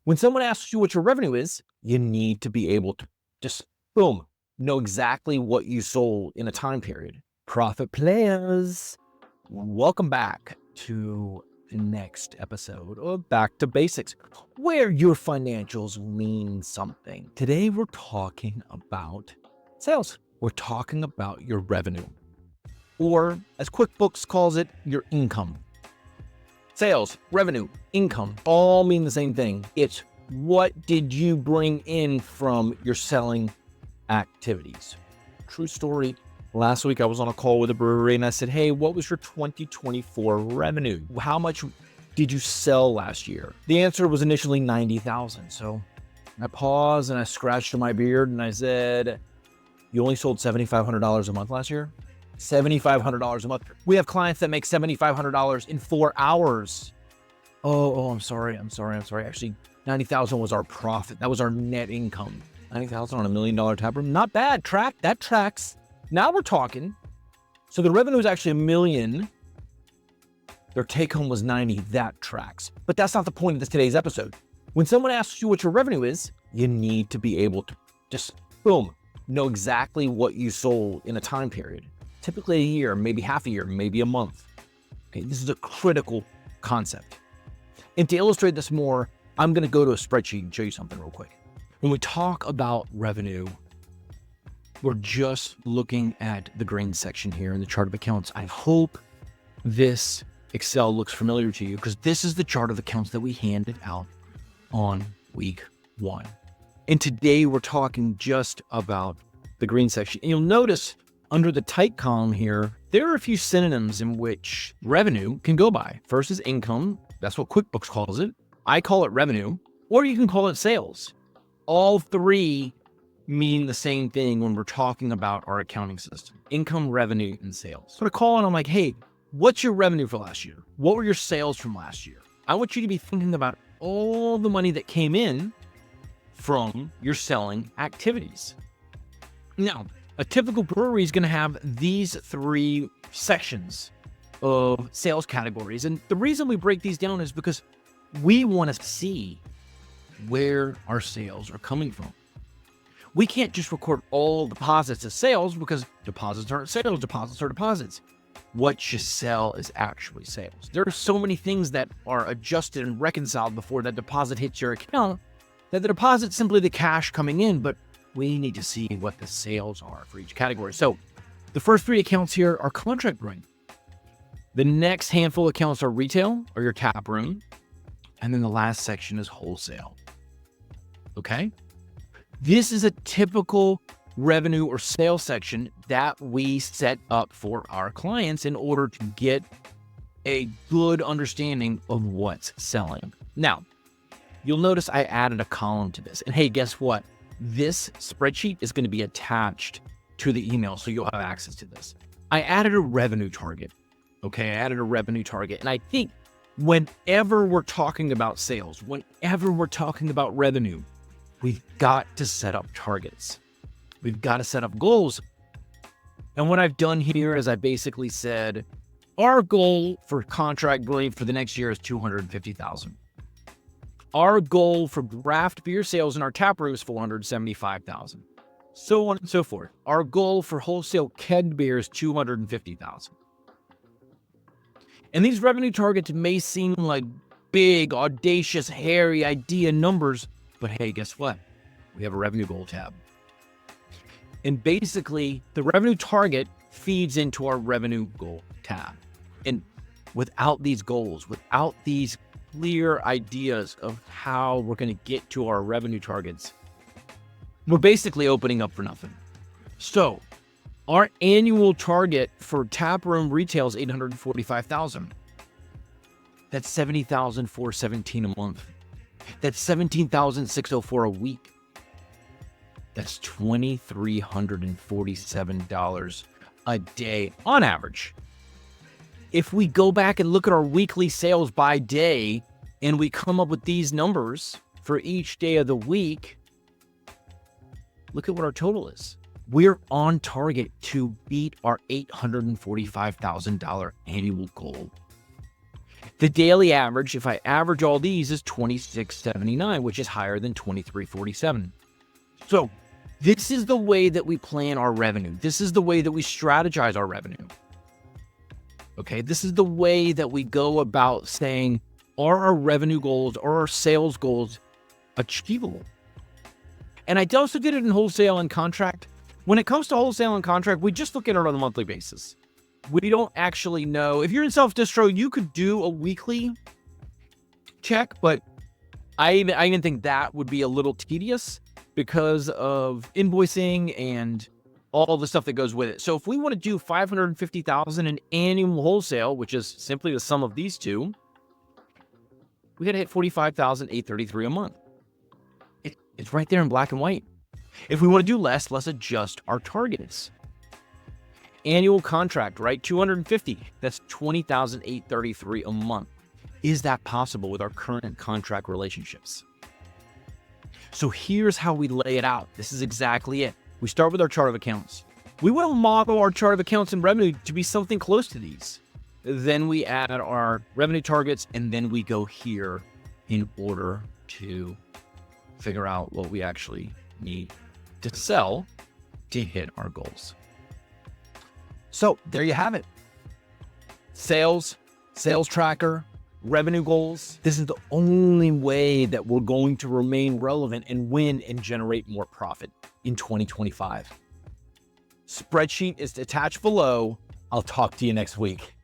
When someone asks you what your revenue is, you need to be able to just, boom, know exactly what you sold in a time period. Profit players, welcome back to the next episode of Back to Basics, where your financials mean something. Today, we're talking about sales. We're talking about your revenue, or as QuickBooks calls it, your income. Sales, revenue, income, all mean the same thing. It's what did you bring in from your selling activities? True story. Last week, I was on a call with a brewery and I said, hey, what was your 2024 revenue? How much did you sell last year? The answer was initially 90,000. So I paused and I scratched my beard and I said, you only sold $7,500 a month last year? $7,500 a month. We have clients that make $7,500 in 4 hours. Oh, I'm sorry. Actually, 90,000 was our profit. That was our net income. 90,000 on $1 million tap room. Not bad. That tracks. Now we're talking. So the revenue is actually $1 million. Their take home was 90. That tracks. But that's not the point of today's episode. When someone asks you what your revenue is, you need to be able to just, boom, know exactly what you sold in a time period. Typically a year, maybe half a year, maybe a month. Okay, this is a critical concept. And to illustrate this more, I'm going to go to a spreadsheet and show you something real quick. When we talk about revenue, we're just looking at the green section here in the chart of accounts. I hope this Excel looks familiar to you because this is the chart of accounts that we handed out on week 1. And today we're talking just about the green section. And you'll notice under the type column here, there are a few synonyms in which revenue can go by. First is income. That's what QuickBooks calls it. I call it revenue, or you can call it sales. All three mean the same thing when we're talking about our accounting system: income, revenue, and sales. So I call and I'm like, hey, what's your revenue for last year? What were your sales from last year? I want you to be thinking about all the money that came in from your selling activities. Now, a typical brewery is going to have these 3 sections of sales categories. And the reason we break these down is because we want to see where our sales are coming from. We can't just record all deposits as sales because deposits aren't sales, deposits are deposits. What you sell is actually sales. There are so many things that are adjusted and reconciled before that deposit hits your account that the deposit's simply the cash coming in, but we need to see what the sales are for each category. So the first 3 accounts here are contract brewing. The next handful of accounts are retail, or your tap room. And then the last section is wholesale. Okay? This is a typical revenue or sales section that we set up for our clients in order to get a good understanding of what's selling. Now, you'll notice I added a column to this. And hey, guess what? This spreadsheet is going to be attached to the email, so you'll have access to this. I added a revenue target. Okay, I added a revenue target. And I think whenever we're talking about sales, whenever we're talking about revenue, we've got to set up targets. We've got to set up goals. And what I've done here is I basically said, our goal for contract brewing for the next year is $250,000. Our goal for draft beer sales in our tap room is $475,000. So on and so forth. Our goal for wholesale kegged beer is $250,000. And these revenue targets may seem like big, audacious, hairy idea numbers, but hey, guess what? We have a revenue goal tab. And basically, the revenue target feeds into our revenue goal tab. And without these goals, without these clear ideas of how we're going to get to our revenue targets, we're basically opening up for nothing. So our annual target for taproom retail is $845,000. That's $70,417 a month. That's $17,604 a week. That's $2,347 a day on average. If we go back and look at our weekly sales by day and we come up with these numbers for each day of the week, look at what our total is. We're on target to beat our $845,000 annual goal. The daily average, if I average all these, is 2679, which is higher than 2347. So this is the way that we plan our revenue. This is the way that we strategize our revenue. Okay, this is the way that we go about saying, are our revenue goals or our sales goals achievable? And I also did it in wholesale and contract. When it comes to wholesale and contract, we just look at it on a monthly basis. We don't actually know. If you're in self-distro, you could do a weekly check, but I even think that would be a little tedious because of invoicing and all the stuff that goes with it. So if we want to do 550,000 in annual wholesale, which is simply the sum of these two, we got to hit 45,833 a month. It's right there in black and white. If we want to do less, let's adjust our targets. Annual contract, right? 250. That's 20,833 a month. Is that possible with our current contract relationships? So here's how we lay it out. This is exactly it. We start with our chart of accounts. We want to model our chart of accounts and revenue to be something close to these. Then we add our revenue targets, and then we go here in order to figure out what we actually need to sell to hit our goals. So there you have it. Sales tracker, revenue goals. This is the only way that we're going to remain relevant and win and generate more profit in 2025. Spreadsheet is attached below. I'll talk to you next week.